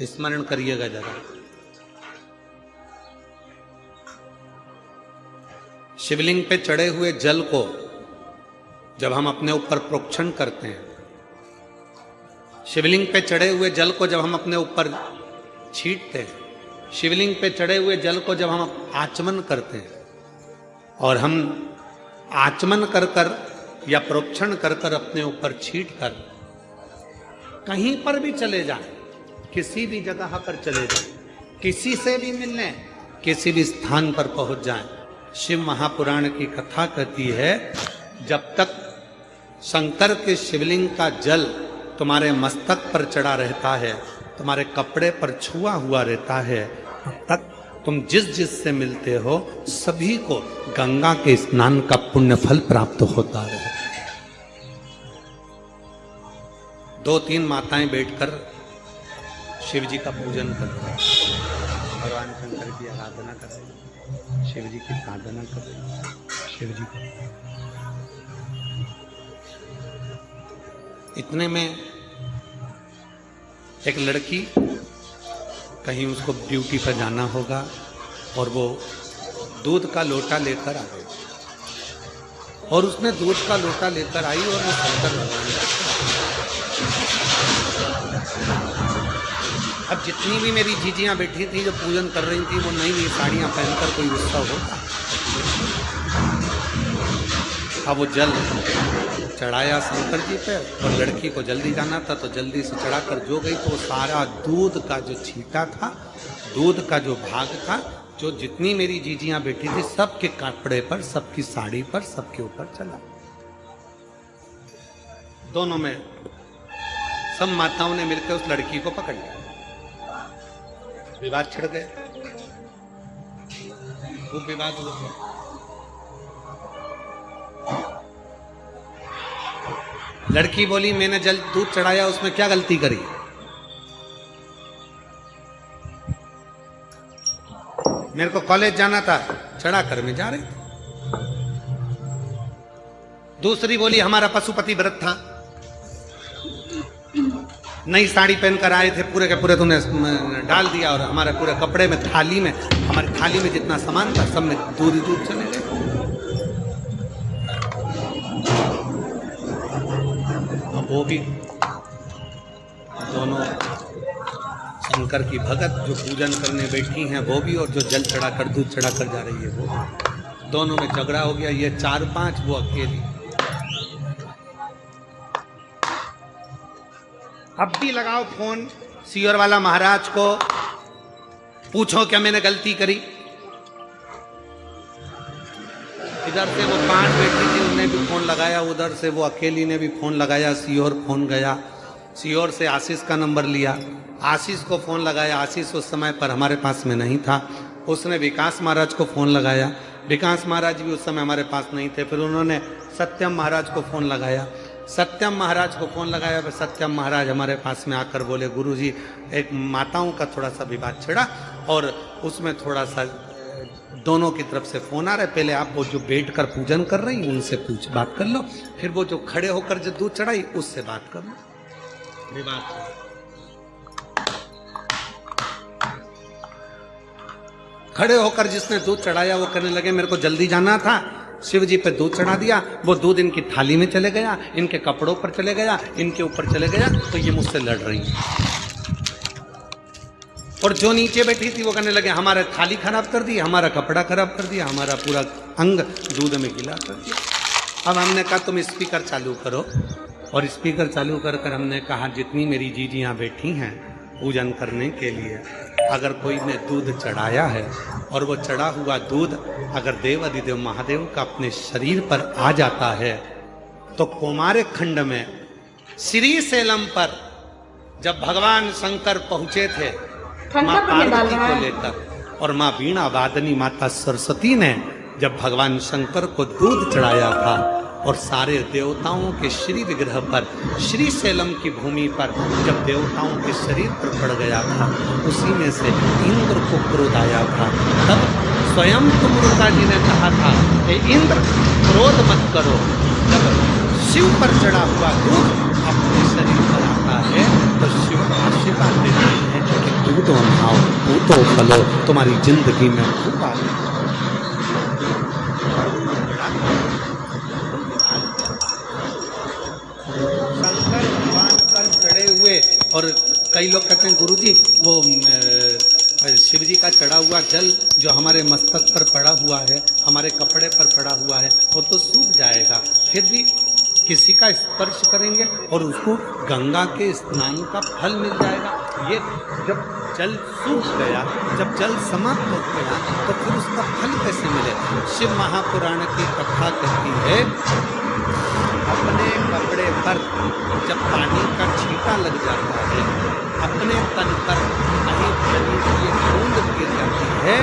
स्मरण करिएगा जरा। शिवलिंग पे चढ़े हुए जल को जब हम अपने ऊपर प्रोक्षण करते हैं, शिवलिंग पे चढ़े हुए जल को जब हम अपने ऊपर छींटते हैं, शिवलिंग पे चढ़े हुए जल को जब हम आचमन करते हैं, और हम आचमन कर कर या प्रोक्षण कर कर अपने ऊपर छींट कर कहीं पर भी चले जाएं, किसी भी जगह पर चले जाएं, किसी से भी मिलने, किसी भी स्थान पर पहुंच जाएं, शिव महापुराण की कथा कहती है जब तक शंकर के शिवलिंग का जल तुम्हारे मस्तक पर चढ़ा रहता है, तुम्हारे कपड़े पर छुआ हुआ रहता है, तब तक तुम जिस जिस से मिलते हो सभी को गंगा के स्नान का पुण्य फल प्राप्त होता है। 2-3 माताएं बैठकर शिव जी का पूजन कर रही हैं, भगवान शंकर की आराधना कर रही हैं, शिव जी की साधना कर रही हैं, शिव जी का। इतने में एक लड़की, कहीं उसको ड्यूटी पर जाना होगा, और वो दूध का लोटा लेकर आ गई, और उसने दूध का लोटा लेकर आई और वो शंकर भगवान का। अब जितनी भी मेरी जीजियां बैठी थी जो पूजन कर रही थी, वो नई नई साड़ियां पहनकर कोई उत्सव होता, अब वो जल चढ़ाया शंकर जी पे, और लड़की को जल्दी जाना था तो जल्दी से चढ़ाकर जो गई तो सारा दूध का जो छींटा था, दूध का जो भाग था, जो जितनी मेरी जीजियां बैठी थी सबके कपड़े पर, सबकी साड़ी पर, सबके ऊपर चला। दोनों में सब माताओं ने मिलकर उस लड़की को पकड़ लिया, विवाद छिड़ गए, खूब विवाद हो गया। लड़की बोली मैंने जल दूध चढ़ाया, उसमें क्या गलती करी? मेरे को कॉलेज जाना था, चढ़ा कर मैं जा रही थी। दूसरी बोली हमारा पशुपति व्रत था, नई साड़ी पहनकर आए थे, पूरे के पूरे तूने डाल दिया, और हमारे पूरे कपड़े में, थाली में, हमारी थाली में जितना सामान था सब में दूध ही दूध चले गए। अब वो भी दोनों शंकर की भगत जो पूजन करने बैठी हैं वो भी, और जो जल चढ़ाकर दूध चढ़ाकर जा रही है वो, दोनों में झगड़ा हो गया। ये 4-5, वो अकेली। अब भी लगाओ फोन सीओर वाला महाराज को, पूछो क्या मैंने गलती करी। इधर से वो 5 बेटी थी, उन्हें भी फोन लगाया, उधर से वो अकेली ने भी फोन लगाया, सीओर फोन गया, सीओर से आशीष का नंबर लिया, आशीष को फोन लगाया, आशीष उस समय पर हमारे पास में नहीं था, उसने विकास महाराज को फोन लगाया, विकास महाराज भी उस समय हमारे पास नहीं थे, फिर उन्होंने सत्यम महाराज को फोन लगाया, सत्यम महाराज को फोन लगाया, फिर सत्यम महाराज हमारे पास में आकर बोले गुरुजी एक माताओं का थोड़ा सा विवाद छिड़ा, और उसमें थोड़ा सा दोनों की तरफ से फोन आ रहा है, पहले आप वो जो बैठ कर पूजन कर रही उनसे बात कर लो, फिर वो जो खड़े होकर जो दूध चढ़ाई उससे बात कर लो। विवाद खड़े होकर जिसने दूध चढ़ाया वो कहने लगे मेरे को जल्दी जाना था, शिव जी पे दूध चढ़ा दिया, वो दूध इनकी थाली में चले गया, इनके कपड़ों पर चले गया, इनके ऊपर चले गया, तो ये मुझसे लड़ रही है। और जो नीचे बैठी थी वो कहने लगे हमारा थाली खराब कर दी, हमारा कपड़ा खराब कर दिया, हमारा पूरा अंग दूध में गीला कर दिया। अब हमने कहा तुम स्पीकर चालू करो, और स्पीकर चालू कर कर हमने कहा जितनी मेरी जीजियाँ बैठी हैं पूजन करने के लिए, अगर कोई ने दूध चढ़ाया है और वो चढ़ा हुआ दूध अगर देव अधिदेव महादेव का अपने शरीर पर आ जाता है, तो कुमार खंड में श्री सेलम पर जब भगवान शंकर पहुंचे थे माँ पार्वती को लेकर, और माँ वीणा वादनी माता सरस्वती ने जब भगवान शंकर को दूध चढ़ाया था, और सारे देवताओं के श्री विग्रह पर, श्री सेलम की भूमि पर जब देवताओं के शरीर पर पड़ गया था, उसी में से इंद्र को क्रोध आया था। तब स्वयं कुमार जी ने कहा था कि इंद्र क्रोध मत करो, जब शिव पर चढ़ा हुआ दूध अपने शरीर पर आता है तो शिव आशीर्वाद देते हैं कि कूदो नहाओ, कूदो फलो, तुम्हारी जिंदगी में खूब आगे। शंकर भगवान पर चढ़े हुए, और कई लोग कहते हैं गुरुजी वो शिव जी का चढ़ा हुआ जल जो हमारे मस्तक पर पड़ा हुआ है, हमारे कपड़े पर पड़ा हुआ है, वो तो सूख जाएगा, फिर भी किसी का स्पर्श करेंगे और उसको गंगा के स्नान का फल मिल जाएगा। ये जब जल सूख गया, जब जल समाप्त हो गया, तो फिर उसका फल कैसे मिले? शिव महापुराण की कथा कहती है, अपने कपड़े पर जब पानी का छींटा लग जाता है, अपने तन पर कहीं जली हुई बूंद गिर जाती है,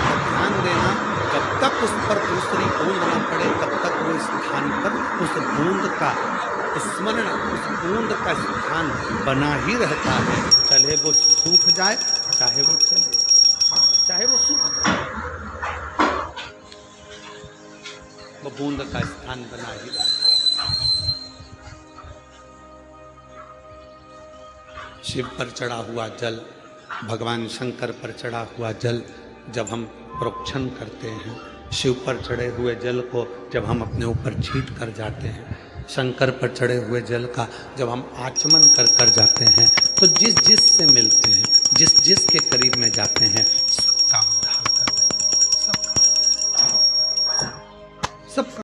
तो ध्यान देना, जब तक उस पर दूसरी बूंद न पड़े तब तक वो स्थान पर उस बूंद का स्मरण, उस बूंद का स्थान बना ही रहता है, चाहे वो सूख जाए, चाहे वो चले, चाहे वो सूख जाए, वो बूंद का स्थान बना ही रहता है। शिव पर चढ़ा हुआ जल, भगवान शंकर पर चढ़ा हुआ जल जब हम प्रोक्षण करते हैं, शिव पर चढ़े हुए जल को जब हम अपने ऊपर छींट कर जाते हैं, शंकर पर चढ़े हुए जल का जब हम आचमन कर कर जाते हैं, तो जिस जिस से मिलते हैं, जिस जिस के करीब में जाते हैं, सबका उद्धार कर देते हैं, सब